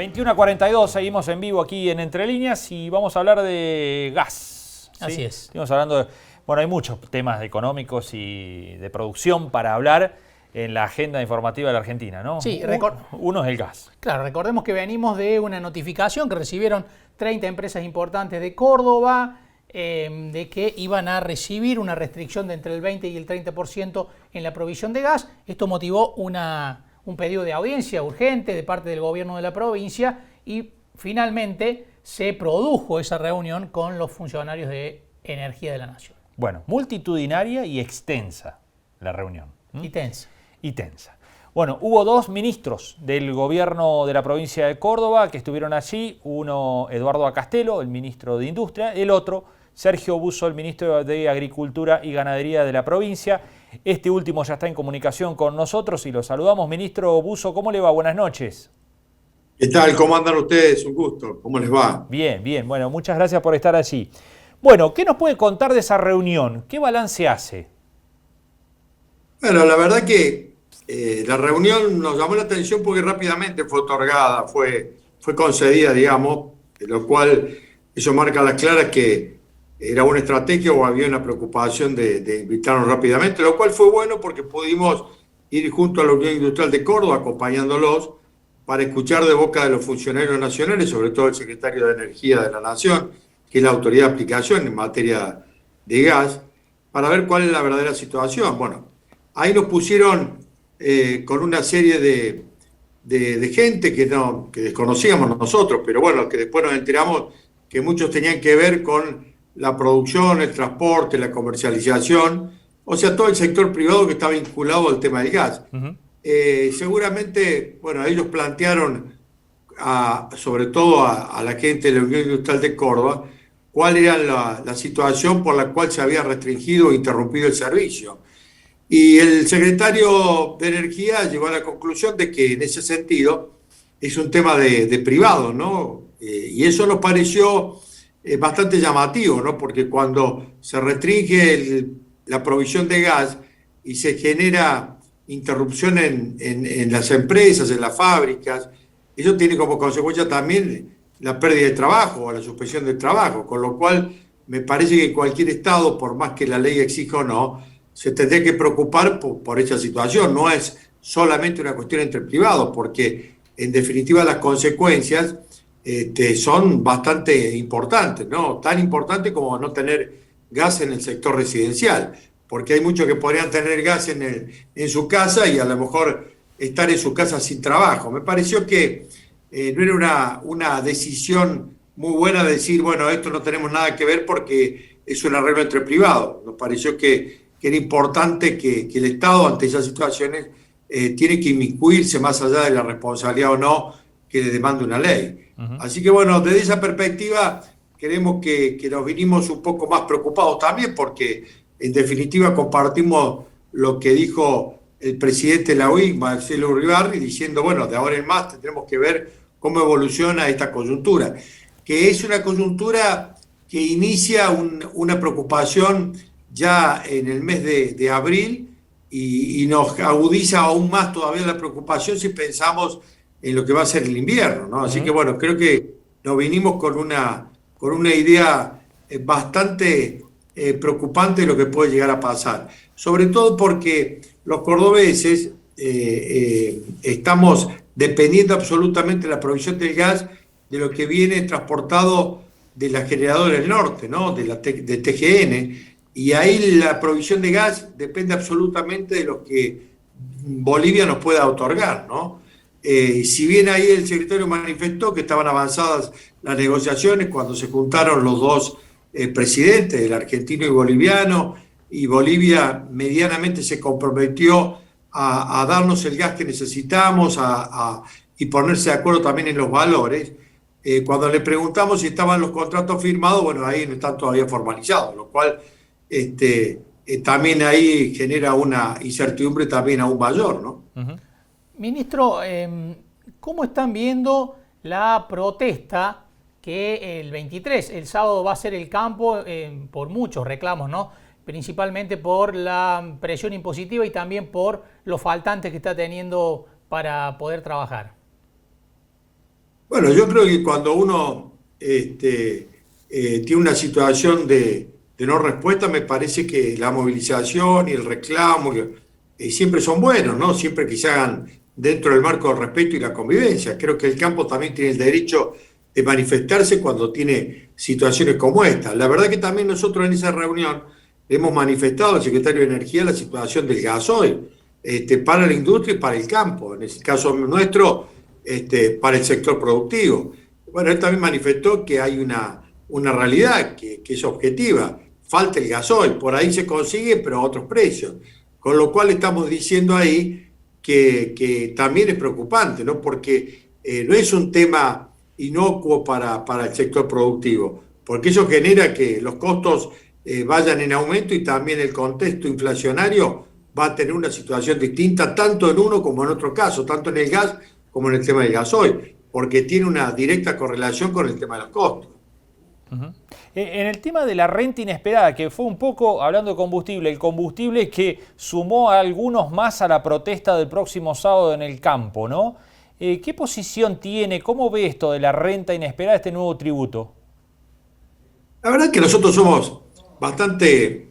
21:42, seguimos en vivo aquí en Entre Líneas y vamos a hablar de gas. ¿Sí? Así es. Estamos hablando de, bueno, hay muchos temas económicos y de producción para hablar en la agenda informativa de la Argentina, ¿no? Sí, uno es el gas. Claro, recordemos que venimos de una notificación que recibieron 30 empresas importantes de Córdoba de que iban a recibir una restricción de entre el 20 y el 30% en la provisión de gas. Esto motivó un pedido de audiencia urgente de parte del gobierno de la provincia y finalmente se produjo esa reunión con los funcionarios de Energía de la Nación. Bueno, multitudinaria y extensa la reunión. Y tensa. Y tensa. Bueno, hubo dos ministros del gobierno de la provincia de Córdoba que estuvieron allí. Uno, Eduardo Acastelo, el ministro de Industria. El otro, Sergio Busso, el ministro de Agricultura y Ganadería de la provincia. Este último ya está en comunicación con nosotros y lo saludamos. Ministro Busso, ¿cómo le va? Buenas noches. ¿Qué tal? ¿Cómo andan ustedes? Un gusto. ¿Cómo les va? Bien, bien. Bueno, muchas gracias por estar allí. Bueno, ¿qué nos puede contar de esa reunión? ¿Qué balance hace? Bueno, la verdad que la reunión nos llamó la atención porque rápidamente fue otorgada, fue concedida, digamos, de lo cual eso marca a las claras que era una estrategia o había una preocupación de invitarnos rápidamente, lo cual fue bueno porque pudimos ir junto a la Unión Industrial de Córdoba acompañándolos para escuchar de boca de los funcionarios nacionales, sobre todo el secretario de Energía de la Nación, que es la autoridad de aplicación en materia de gas, para ver cuál es la verdadera situación. Bueno, ahí nos pusieron con una serie de gente que desconocíamos nosotros, pero bueno, que después nos enteramos que muchos tenían que ver con la producción, el transporte, la comercialización, o sea, todo el sector privado que está vinculado al tema del gas. Seguramente, bueno, ellos plantearon, sobre todo a la gente de la Unión Industrial de Córdoba, cuál era la situación por la cual se había restringido e interrumpido el servicio. Y el secretario de Energía llegó a la conclusión de que en ese sentido es un tema de privado, ¿no? Y eso nos pareció bastante llamativo, ¿no? Porque cuando se restringe la provisión de gas y se genera interrupción en las empresas, en las fábricas, eso tiene como consecuencia también la pérdida de trabajo o la suspensión del trabajo, con lo cual me parece que cualquier Estado, por más que la ley exija o no, se tendría que preocupar por esa situación. No es solamente una cuestión entre privados, porque en definitiva las consecuencias son bastante importantes, ¿no? Tan importantes como no tener gas en el sector residencial, porque hay muchos que podrían tener gas en su casa y a lo mejor estar en su casa sin trabajo. Me pareció que no era una decisión muy buena de decir, bueno, esto no tenemos nada que ver porque es un arreglo entre privados. Nos pareció que era importante que el Estado ante esas situaciones tiene que inmiscuirse más allá de la responsabilidad o no que le demanda una ley. Así que bueno, desde esa perspectiva creemos que nos vinimos un poco más preocupados también porque en definitiva compartimos lo que dijo el presidente de la UIC, Marcelo Uribarri, diciendo, bueno, de ahora en más tendremos que ver cómo evoluciona esta coyuntura, que es una coyuntura que inicia una preocupación ya en el mes de abril y nos agudiza aún más todavía la preocupación si pensamos en lo que va a ser el invierno, ¿no? Así que bueno, creo que nos vinimos con una idea bastante preocupante de lo que puede llegar a pasar, sobre todo porque los cordobeses estamos dependiendo absolutamente de la provisión del gas de lo que viene transportado de la generadora del norte, ¿no? de TGN, y ahí la provisión de gas depende absolutamente de lo que Bolivia nos pueda otorgar, ¿no? Si bien ahí el secretario manifestó que estaban avanzadas las negociaciones cuando se juntaron los dos presidentes, el argentino y boliviano, y Bolivia medianamente se comprometió a darnos el gas que necesitamos y ponerse de acuerdo también en los valores. Cuando le preguntamos si estaban los contratos firmados, bueno, ahí no están todavía formalizados, lo cual también ahí genera una incertidumbre también aún mayor, ¿no? Ministro, ¿cómo están viendo la protesta que el 23, el sábado, va a ser el campo por muchos reclamos, ¿no? Principalmente por la presión impositiva y también por los faltantes que está teniendo para poder trabajar? Bueno, yo creo que cuando uno tiene una situación de no respuesta, me parece que la movilización y el reclamo siempre son buenos, ¿no? Siempre que se hagan dentro del marco del respeto y la convivencia. Creo que el campo también tiene el derecho de manifestarse cuando tiene situaciones como esta. La verdad que también nosotros en esa reunión hemos manifestado al secretario de Energía la situación del gasoil para la industria y para el campo. En el caso nuestro, para el sector productivo. Bueno, él también manifestó que hay una realidad que es objetiva. Falta el gasoil, por ahí se consigue, pero a otros precios. Con lo cual estamos diciendo ahí que también es preocupante, ¿no? Porque no es un tema inocuo para el sector productivo, porque eso genera que los costos vayan en aumento y también el contexto inflacionario va a tener una situación distinta tanto en uno como en otro caso, tanto en el gas como en el tema del gasoil, porque tiene una directa correlación con el tema de los costos. Uh-huh. En el tema de la renta inesperada, que fue un poco, hablando de combustible, el combustible que sumó a algunos más a la protesta del próximo sábado en el campo, ¿no? ¿Qué posición tiene? ¿Cómo ve esto de la renta inesperada, este nuevo tributo? La verdad es que nosotros somos bastante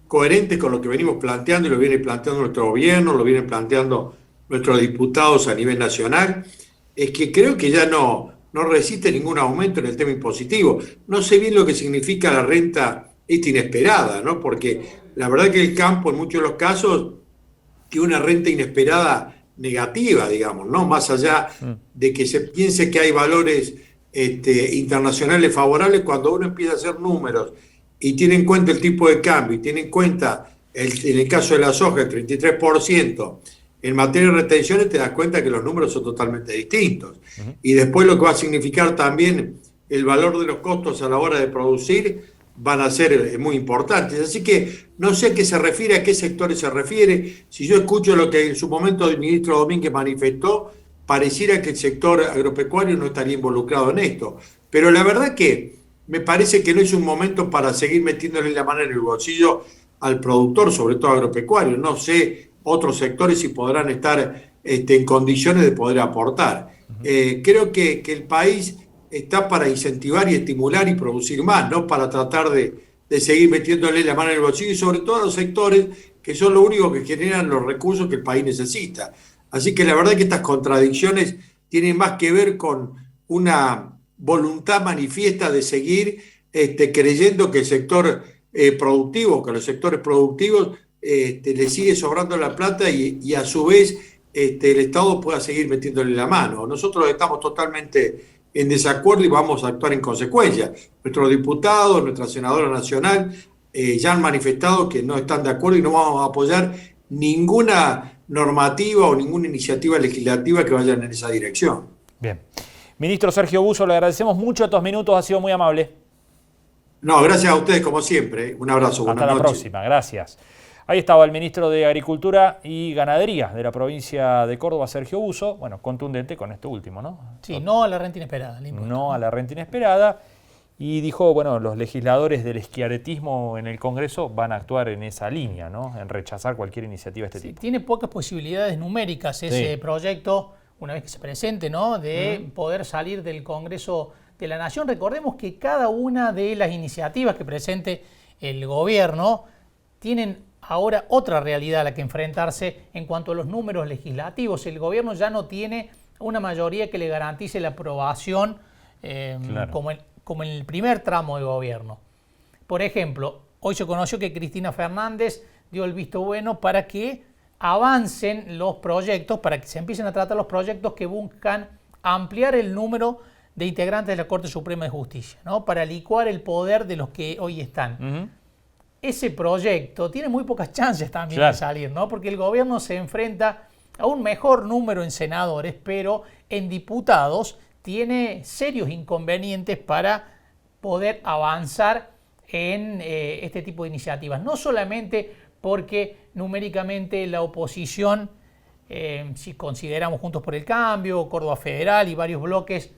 coherentes con lo que venimos planteando y lo viene planteando nuestro gobierno, lo vienen planteando nuestros diputados a nivel nacional. Es que creo que ya no resiste ningún aumento en el tema impositivo. No sé bien lo que significa la renta inesperada, ¿no? Porque la verdad que el campo en muchos de los casos tiene una renta inesperada negativa, digamos, ¿no? Más allá de que se piense que hay valores internacionales favorables, cuando uno empieza a hacer números y tiene en cuenta el tipo de cambio y tiene en cuenta, en el caso de la soja, el 33%, en materia de retenciones te das cuenta que los números son totalmente distintos. Uh-huh. Y después lo que va a significar también el valor de los costos a la hora de producir van a ser muy importantes. Así que no sé a qué se refiere, a qué sectores se refiere. Si yo escucho lo que en su momento el ministro Domínguez manifestó, pareciera que el sector agropecuario no estaría involucrado en esto. Pero la verdad que me parece que no es un momento para seguir metiéndole la mano en el bolsillo al productor, sobre todo agropecuario. No sé otros sectores si podrán estar en condiciones de poder aportar. Uh-huh. Creo que el país está para incentivar y estimular y producir más, no para tratar de seguir metiéndole la mano en el bolsillo, y sobre todo a los sectores que son lo único que generan los recursos que el país necesita. Así que la verdad que estas contradicciones tienen más que ver con una voluntad manifiesta de seguir creyendo que el sector productivo, que los sectores productivos le sigue sobrando la plata y a su vez el Estado pueda seguir metiéndole la mano. Nosotros estamos totalmente en desacuerdo y vamos a actuar en consecuencia. Nuestros diputados, nuestra senadora nacional ya han manifestado que no están de acuerdo y no vamos a apoyar ninguna normativa o ninguna iniciativa legislativa que vayan en esa dirección. Bien. Ministro Sergio Busso, le agradecemos mucho estos minutos, ha sido muy amable. No, gracias a ustedes como siempre. Un abrazo, buenas noches. Hasta la próxima, gracias. Ahí estaba el ministro de Agricultura y Ganadería de la provincia de Córdoba, Sergio Busso. Bueno, contundente con esto último, ¿no? Sí, no a la renta inesperada. No a la renta inesperada. Y dijo, bueno, los legisladores del schiarettismo en el Congreso van a actuar en esa línea, ¿no? En rechazar cualquier iniciativa de este tipo. Tiene pocas posibilidades numéricas ese proyecto, una vez que se presente, ¿no? De poder salir del Congreso de la Nación. Recordemos que cada una de las iniciativas que presente el gobierno tienen ahora otra realidad a la que enfrentarse en cuanto a los números legislativos. El gobierno ya no tiene una mayoría que le garantice la aprobación como en el primer tramo de gobierno. Por ejemplo, hoy se conoció que Cristina Fernández dio el visto bueno para que avancen los proyectos, para que se empiecen a tratar los proyectos que buscan ampliar el número de integrantes de la Corte Suprema de Justicia, ¿no? Para licuar el poder de los que hoy están. Uh-huh. Ese proyecto tiene muy pocas chances también de salir, ¿no? Porque el gobierno se enfrenta a un mejor número en senadores, pero en diputados tiene serios inconvenientes para poder avanzar en este tipo de iniciativas. No solamente porque numéricamente la oposición, si consideramos Juntos por el Cambio, Córdoba Federal y varios bloques,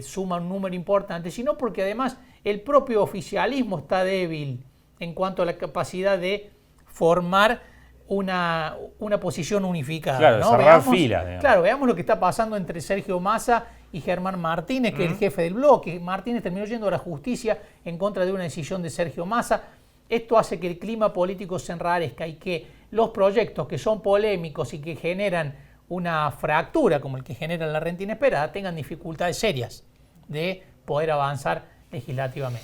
suma un número importante, sino porque además el propio oficialismo está débil en cuanto a la capacidad de formar una posición unificada. Claro, ¿no? cerrar filas. Claro, veamos lo que está pasando entre Sergio Massa y Germán Martínez, que es el jefe del bloque. Martínez terminó yendo a la justicia en contra de una decisión de Sergio Massa. Esto hace que el clima político se enrarezca y que los proyectos que son polémicos y que generan una fractura, como el que genera la renta inesperada, tengan dificultades serias de poder avanzar legislativamente.